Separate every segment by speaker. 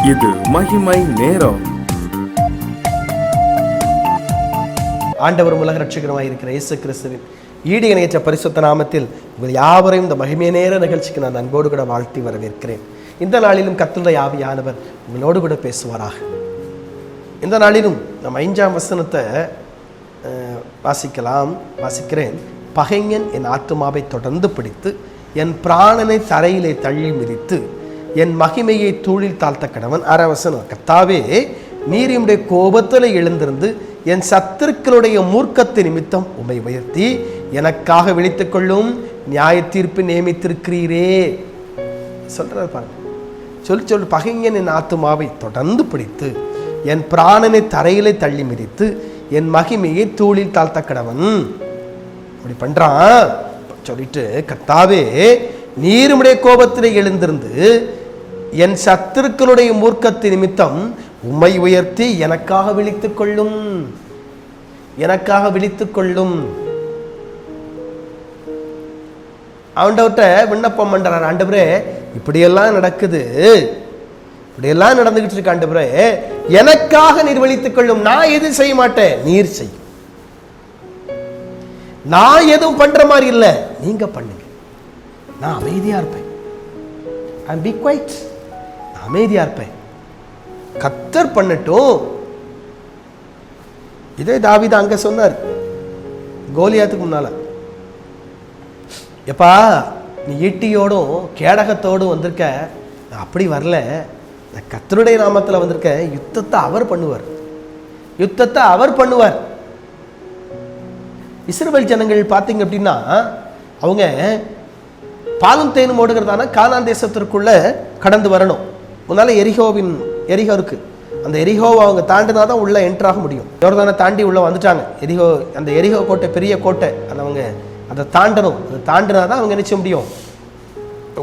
Speaker 1: இது மகிமை நேரம்.
Speaker 2: ஆண்டவரும் உலக ரட்சகருமாய் இருக்கிற இயேசு கிறிஸ்துவின் ஈடு இணையற்ற பரிசுத்த நாமத்தில் உங்கள் யாவரையும் இந்த மகிமை நேர நிகழ்ச்சிக்கு நான் அன்போடு கூட வாழ்த்தி வரவேற்கிறேன். இந்த நாளிலும் கர்த்தருடைய ஆவியானவர் உங்களோடு கூட பேசுவாராக. இந்த நாளிலும் நம்ம 5ஆம் வசனத்தை வாசிக்கிறேன். பகைஞன் என் ஆத்துமாவை தொடர்ந்து பிடித்து என் பிராணனை தரையிலே தள்ளி மிதித்து என் மகிமையை தூளில் தாழ்த்த கடவன். 6ஆம் வசனம், கர்த்தாவே நீர் உம்முடைய கோபத்தில் எழுந்திருந்து என் சத்துருக்களுடைய மூர்க்கத்து நிமித்தம் உம்மை உயர்த்தி எனக்காக விழித்துக் கொள்ளும் நியாய தீர்ப்பு நியமித்திருக்கிறீரே சொல்றாரு பாருங்க. சொல்லு பகைஞன் என் ஆத்துமாவை தொடர்ந்து பிடித்து என் பிராணனை தரையிலே தள்ளி மிதித்து என் மகிமையை தூளில் தாழ்த்த கடவன். அப்படி பண்றான். சொல்லிட்டு கர்த்தாவே நீர் உம்முடைய கோபத்திலே எழுந்திருந்து என் சத்துருக்களுடைய மூர்க்கத்து நிமித்தம் உம்மை உயர்த்தி எனக்காக விழித்துக் கொள்ளும், எனக்காக விழித்துக் கொள்ளும். ஆண்டவர்கிட்ட விண்ணப்பம் பண்றார். ஆண்டவரே இப்படியெல்லாம் நடக்குது, இப்படியெல்லாம் நடந்துகிட்டு இருக்கு, ஆண்டவரே எனக்காக நீர் விழித்துக் கொள்ளும். நான் எதுவும் செய்ய மாட்டேன், நீர் செய்யும். நான் எதுவும் பண்ற மாதிரி இல்லை, நீங்க பண்ணுங்க. நான் அமைதியா இருப்பேன், பி குவைட், அமைதியா இருப்பேன். கர்த்தர் பண்ணட்டும். இதே தாவீது அங்க சொன்னார் கோலியாத்துக்கு முன்னால, எப்பா நீ ஈட்டியோடும் கேடகத்தோடும் வந்திருக்க, அப்படி வரல, கர்த்தருடைய நாமத்தில் வந்திருக்க, யுத்தத்தை அவர் பண்ணுவார், யுத்தத்தை அவர் பண்ணுவார். இஸ்ரவேல் ஜனங்கள் பார்த்தீங்க அப்படின்னா அவங்க பாலும் தேனும் ஓடுகிறதான கானான் தேசத்திற்குள்ள கடந்து வரணும். முன்னால எரிகோ இருக்கு, அந்த எரிகோவை அவங்க தாண்டினாதான் உள்ள என்ட்ராக முடியும். யோர்தானை தாண்டி உள்ள வந்துட்டாங்க. அந்த எரிகோ கோட்டை பெரிய கோட்டை, அது அவங்க அதை தாண்டணும். அதை தாண்டினாதான் அவங்க நினைச்ச முடியும்,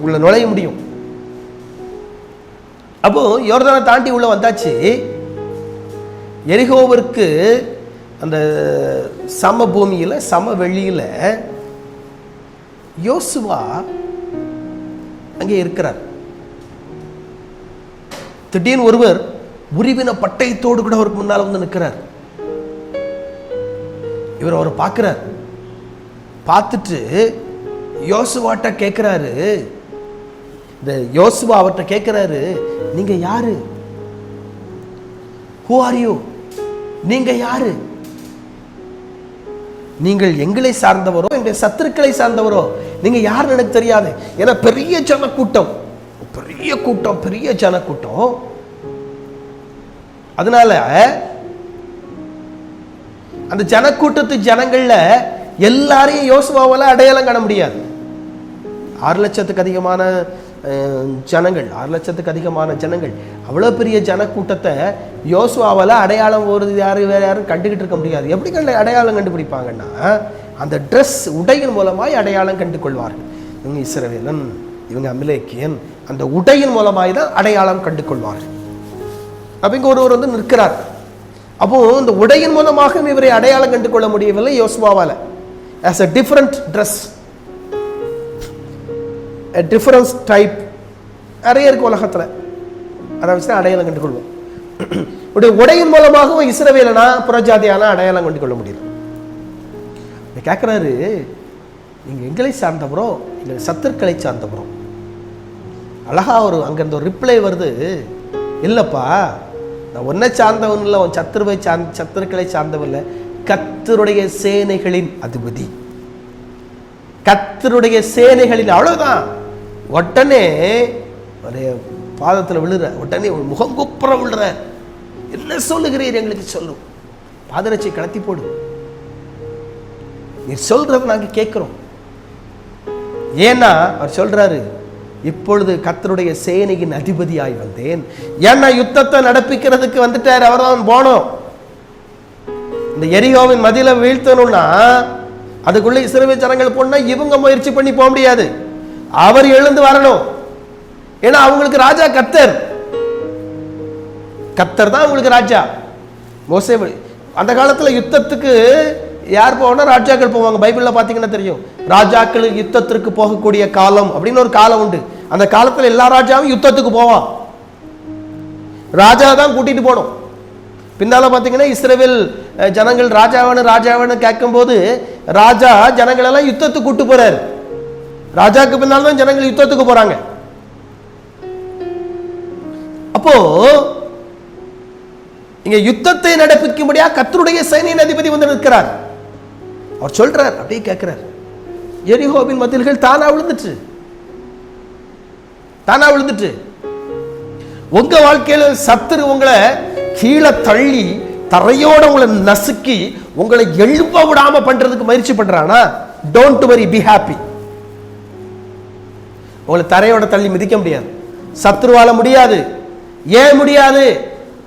Speaker 2: உள்ள நுழைய முடியும். அப்போ யோர்தானை தாண்டி உள்ள வந்தாச்சு. எரிகோவிற்கு அந்த சம பூமியில சம வெளியில யோசுவா அங்கே இருக்கிறார். திடீர்னு ஒருவர் உருவின பட்டயத்தோடு கூட அவருக்கு முன்னால் வந்து நிற்கிறார். இவர் அவரை பார்க்கிறார். பார்த்துட்டு யோசுவாட்ட கேட்கிறாரு, இந்த யோசுவா அவர்கிட்ட கேட்கிறாரு, நீங்க யாரு? Who are you? நீங்க யாரு? நீங்கள் எங்களை சார்ந்தவரோ எங்கள் சத்துருக்களை சார்ந்தவரோ? நீங்க யாருன்னு எனக்கு தெரியாது. ஏன்னா பெரிய ஜனக்கூட்டம், பெரிய கூட்டம், பெரிய ஜனக்கூட்டம். அதனால அந்த ஜனக்கூட்டத்து ஜனங்கள்ல எல்லாரையும் யோசுவாவால அடையாளம் காண முடியாது. 6 லட்சத்துக்கு அதிகமான ஜனங்கள், 6 லட்சத்துக்கு அதிகமான ஜனங்கள், அவ்வளோ பெரிய ஜனக்கூட்டத்தை யோசுவாவால் அடையாளம் ஒரு யாரும் வேற யாரும் கண்டுகிட்டு இருக்க முடியாது. எப்படி அடையாளம் கண்டுபிடிப்பாங்கன்னா அந்த ட்ரெஸ் உடையின் மூலமாய் அடையாளம் கண்டு கொள்வார்கள். இவங்க இஸ்ரவேலன், இவங்க அமலேக்கியன், அந்த உடையின் மூலமாய் தான் அடையாளம் கண்டு கொள்வார்கள். அப்ப இங்க ஒருவர் வந்து நிற்கிறார். அப்போ இந்த உடையின் மூலமாக இவரை அடையாளம் கண்டு கொள்ள முடியவில்லை யோசுவாவால. As a different dress, a different type நிறைய இருக்கு உலகத்துல, அதை வச்சு அடையாளம் கண்டு கொள்வோம். உடையின் மூலமாகவும் இஸ்ரவேலனா புறஜாதியான அடையாளம் கண்டு கொள்ள முடியல. கேட்கிறாரு, நீங்க எங்களை சார்ந்தவரோ இல்லை சத்துருக்களை சார்ந்தவரோ? அழகா ஒரு அங்கிருந்து ஒரு ரிப்ளை வருது, இல்லப்பா நான் உன்னை சார்ந்தவன் இல்லை, உன் சத்துருக்களை சார்ந்தவன் இல்லை, கர்த்தருடைய சேனைகளின் அதிபதி, கர்த்தருடைய சேனைகளின். அவ்வளவுதான். உடனே பாதத்தில் விழுற, உடனே முகங்குப்புற விழுற, என்ன சொல்லுகிறீர் எங்களுக்கு சொல்லும், பாதரட்சை கடத்தி போடு, நீ சொல்றத நாங்க கேட்கிறோம். ஏன்னா அவர் சொல்றாரு, இப்பொழுது கர்த்தருடைய சேனையின் அதிபதியாய் வந்தேன். ஏன்னா யுத்தத்தை நடப்பிக்கிறதுக்கு வந்துட்டார், அவர் தான் போனோம். இந்த எரிகோவின் மதில வீழ்த்தணும்னா அதுக்குள்ள இஸ்ரவேல் ஜனங்கள் போனா இவங்க முயற்சி பண்ணி போக முடியாது, அவர் எழுந்து வரணும். ஏன்னா அவங்களுக்கு ராஜா கர்த்தர், கர்த்தர் தான் உங்களுக்கு ராஜா. மோசே அந்த காலத்துல யுத்தத்துக்கு யார் போவாங்கன்னா ராஜாக்கள் போவாங்க. பைபிள்ல பாத்தீங்கன்னா தெரியும், ராஜாக்கள் யுத்தத்திற்கு போகக்கூடிய காலம் அப்படின்னு ஒரு காலம் உண்டு. அந்த காலத்துல எல்லா ராஜாவும் யுத்தத்துக்கு போவான். ராஜா தான் கூட்டிட்டு போனோம். பின்னால பார்த்தீங்கன்னா இஸ்ரவேல் ஜனங்கள் ராஜாவானு கேட்கும்போது ராஜா ஜனங்கள் எல்லாம் யுத்தத்துக்கு கூட்டு போறாரு. ராஜாக்கு பின்னால் தான் ஜனங்கள் யுத்தத்துக்கு போறாங்க. அப்போ இங்க யுத்தத்தை நடப்பிக்கும்படியா கர்த்தருடைய சைனியின் அதிபதி வந்து நிற்கிறார். அவர் சொல்றார், அப்படியே கேட்கிறார், எரிகோவின் மதில்கள் தானா விழுந்துட்டு உங்க வாழ்க்கையில சத்துரு உங்களை கீழே தள்ளி தரையோட உங்களை நசுக்கி உங்களை எழுப்ப விடாம பண்றதுக்கு முயற்சி பண்றானா, டோன்ட் வரி, பி ஹாப்பி. உங்களை தரையோட தள்ளி மிதிக்க முடியாது, சத்துருவால முடியாது. ஏன் முடியாது?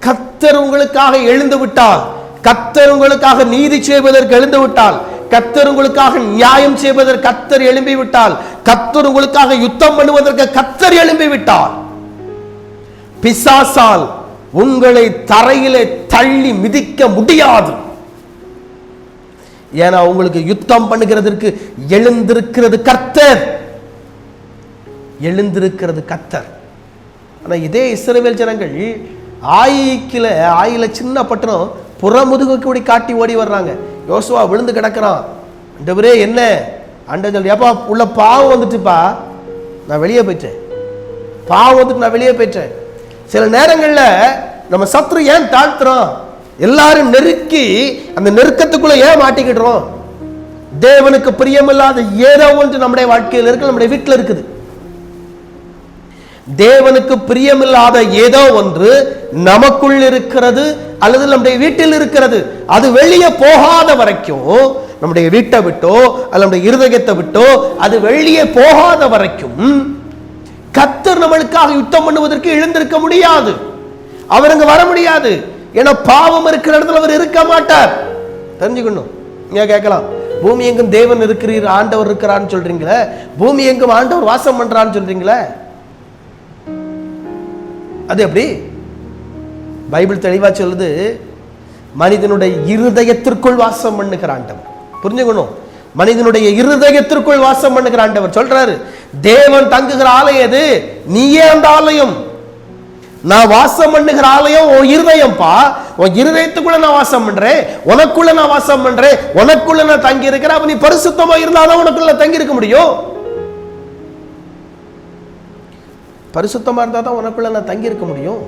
Speaker 2: கர்த்தர் உங்களுக்காக எழுந்து விட்டால், கர்த்தர் உங்களுக்காக நீதி செய்வதற்கு எழுந்து விட்டால், கர்த்தர் உங்களுக்காக நியாயம் செய்வதற்கு கர்த்தர் எழும்பி விட்டால், கர்த்தர் உங்களுக்காக யுத்தம் பண்ணுவதற்கு கர்த்தர் எழும்பி விட்டால், பிசாசால் உங்களை தரையிலே தள்ளி மிதிக்க முடியாது. ஏன்னா உங்களுக்கு யுத்தம் பண்ணுகிறதற்கு எழுந்திருக்கிறது கர்த்தர். ஆனா இதே இஸ்ரவேல் ஜனங்கள் ஆயில சின்ன பட்டணம் புறமுதுகு கூடி காட்டி ஓடி வர்றாங்க. யோசுவா விழுந்து கிடக்கிறான். ஆண்டவரே என்ன? ஆண்டவர் சொல்லி, ஏப்பா உள்ள பாவம் வந்துட்டுப்பா, நான் வெளியே போயிட்டேன். சில நேரங்கள்ல நம்ம சத்ரு ஏன் தாழ்த்துறோம்? எல்லாரும் நெருக்கி அந்த நெருக்கத்துக்குள்ள ஏன் மாட்டிக்கிடுறோம்? தேவனுக்கு பிரியமில்லாத ஏதோ ஒன்று நம்முடைய வாழ்க்கையில் இருக்கு, நம்முடைய வீட்டில் இருக்குது. தேவனுக்கு பிரியமில்லாத ஏதோ ஒன்று நமக்குள் இருக்கிறது அல்லது நம்முடைய வீட்டில் இருக்கிறது. அது வெளியே போகாத வரைக்கும், நம்முடைய வீட்டை விட்டோ அல்ல நம்முடைய இருதயத்தை விட்டோ அது வெளியே போகாத வரைக்கும் கர்த்தர் நம்மளுக்காக யுத்தம் பண்ணுவதற்கு எழுந்திருக்க முடியாது. அவர் அங்க வர முடியாது. ஏன்னா பாவம் இருக்கிற இடத்துல அவர் இருக்க மாட்டார். தெரிஞ்சுக்கணும். நீங்க கேட்கலாம், பூமி எங்கும் தேவன் இருக்கிறீர், ஆண்டவர் இருக்கிறான்னு சொல்றீங்களே, பூமி எங்கும் ஆண்டவர் வாசம் பண்றான்னு சொல்றீங்களே, அது எப்படி? பைபிள் தெளிவா சொல்லுது, மனிதனுடைய இருதயத்திற்குள் வாசம் பண்ணுகிற ஆண்டவர். புரிஞ்சுக்கணும், மனிதனுடைய இருதயத்திற்குள் வாசம் பண்ணுகிற ஆண்டவர் சொல்றாரு, தேவன் தங்குகிற ஆலயம் எது? நீயே அந்த ஆலயம். நான் வாசம் பண்ணுகிற ஆலயம் உன் இருதயம்பா. உன் இருதயத்துக்குள்ள நான் வாசம் பண்றேன், உனக்குள்ள நான் வாசம் பண்றேன், உனக்குள்ள நான் தங்கி இருக்கிறேன். அப்ப நீ பரிசுத்தமா இருந்தாதான் உனக்குள்ள தங்கி இருக்க முடியும். பரிசுத்தமா இருந்தா தான் உனக்குள்ள நான் தங்கி இருக்க முடியும்.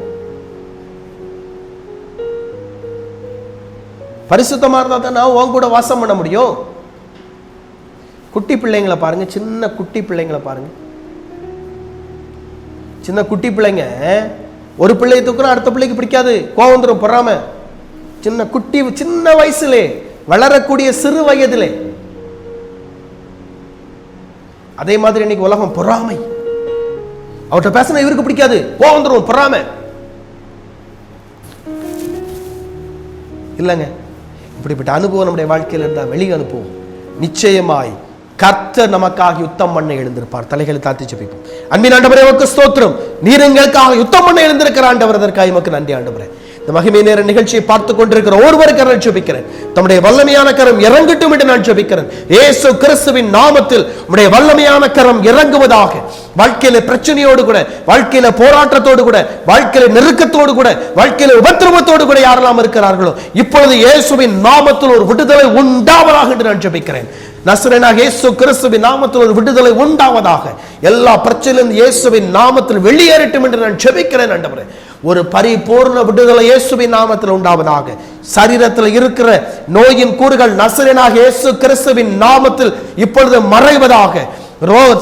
Speaker 2: பரிசுத்தமா இருந்தா தான் நான் உன் கூட வாசம் பண்ண முடியும். குட்டி பிள்ளைங்களை பாருங்க, சின்ன குட்டி பிள்ளைங்களை பாருங்க. சின்ன குட்டி பிள்ளைங்க ஒரு பிள்ளையை தூக்குறோம், அடுத்த பிள்ளைக்கு பிடிக்காது, கோவம் வந்துடும், பொறாம. சின்ன வயசுலே வளரக்கூடிய சிறு வயதிலே. அதே மாதிரி இன்னைக்கு உலகம் பொறாமை. அவர்கிட்ட பேசினா இவருக்கு பிடிக்காது, கோவம் வந்துடும், பொறாம. இல்லைங்க, இப்படிப்பட்ட அனுபவம் நம்முடைய வாழ்க்கையில் இருந்தால் வெளியே அனுப்புவோம். நிச்சயமாய் கர்த்தர் நமக்காக யுத்தம் பண்ண எழுந்திருப்பார். தலைகளை தாத்தி ஜெபிப்போம். அன்பின் ஆண்டவரே, உமக்கு ஸ்தோத்திரம். நீர் எங்களுக்காக யுத்தம் பண்ண எழுந்திருக்கிற ஆண்டவர், அதற்காக உமக்கு நன்றி ஆண்டவரே. இந்த மகிமை நேர நிகழ்ச்சியை பார்த்து கொண்டிருக்கிற ஒருவருக்கு நான் ஜெபிக்கிறேன், தம்முடைய வல்லமையான கரம் இறங்கட்டும் என்று நான் ஜெபிக்கிறேன். இயேசு கிறிஸ்துவின் நாமத்தில் உம்முடைய வல்லமையான கரம் இறங்குவதாக. வாழ்க்கையில பிரச்சனையோடு கூட, வாழ்க்கையில போராட்டத்தோடு கூட, வாழ்க்கையில நெருக்கத்தோடு கூட, வாழ்க்கையில உபத்திரவத்தோடு கூட யாரெல்லாம் இருக்கிறார்களோ இப்பொழுது இயேசுவின் நாமத்தில் ஒரு விடுதலை உண்டாவதாக என்று நான் ஜெபிக்கிறேன். நசரேயனாகிய இயேசு கிறிஸ்துவின் நாமத்தில் ஒரு விடுதலை உண்டாவதாக. எல்லா பிரச்சனையிலிருந்து இயேசுவின் நாமத்தில் வெளியேறட்டும் என்று நான் ஜெபிக்கிறேன் ஆண்டவரே. ஒரு பரிபூர்ண விடுதலை இயேசுவின் நாமத்தில் உண்டாவதாக. சரீரத்தில் இருக்கிற நோயின் கூறுகள் நசரேயனாகிய இயேசு கிறிஸ்துவின் நாமத்தில் இப்பொழுது மறைவதாக.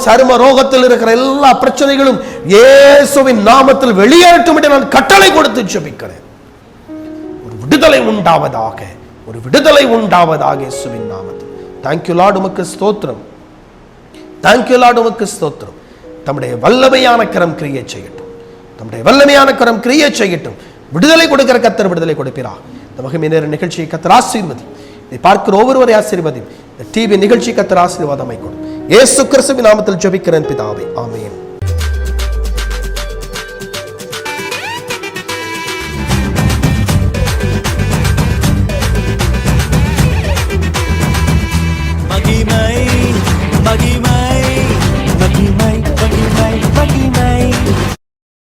Speaker 2: சரும ரோகத்தில் இருக்கிற எல்லா பிரச்சனைகளும் இயேசுவின் நாமத்தில் வெளியேறட்டும் என்று நான் கட்டளை கொடுத்து ஜெபிக்கிறேன். ஒரு விடுதலை உண்டாவதாக, ஒரு விடுதலை உண்டாவதாக இயேசுவின் நாமத்தில். தேங்க்யூ லார்ட், உமக்கு ஸ்தோத்திரம். தேங்க்யூ லார்ட், உமக்கு ஸ்தோத்திரம். தம்முடைய வல்லமையான கரம் கிரியை செய்யட்டும், தம்முடைய வல்லமையான கரம் கிரியை செய்யட்டும். விடுதலை கொடுக்கிற கர்த்தர் விடுதலை கொடுப்பீரா. இந்த மகிமை நேர நிகழ்ச்சியை கர்த்தர் ஆசீர்வதி. இதை பார்க்கிற ஒவ்வொருவரை ஆசீர்வதி. இந்த டிவி நிகழ்ச்சி கர்த்தர் ஆசீர்வாதமாய் கொடு. இயேசு கிறிஸ்துவின் நாமத்தில் ஜெபிக்கிறேன் பிதாவே, ஆமென்.
Speaker 3: மகிமை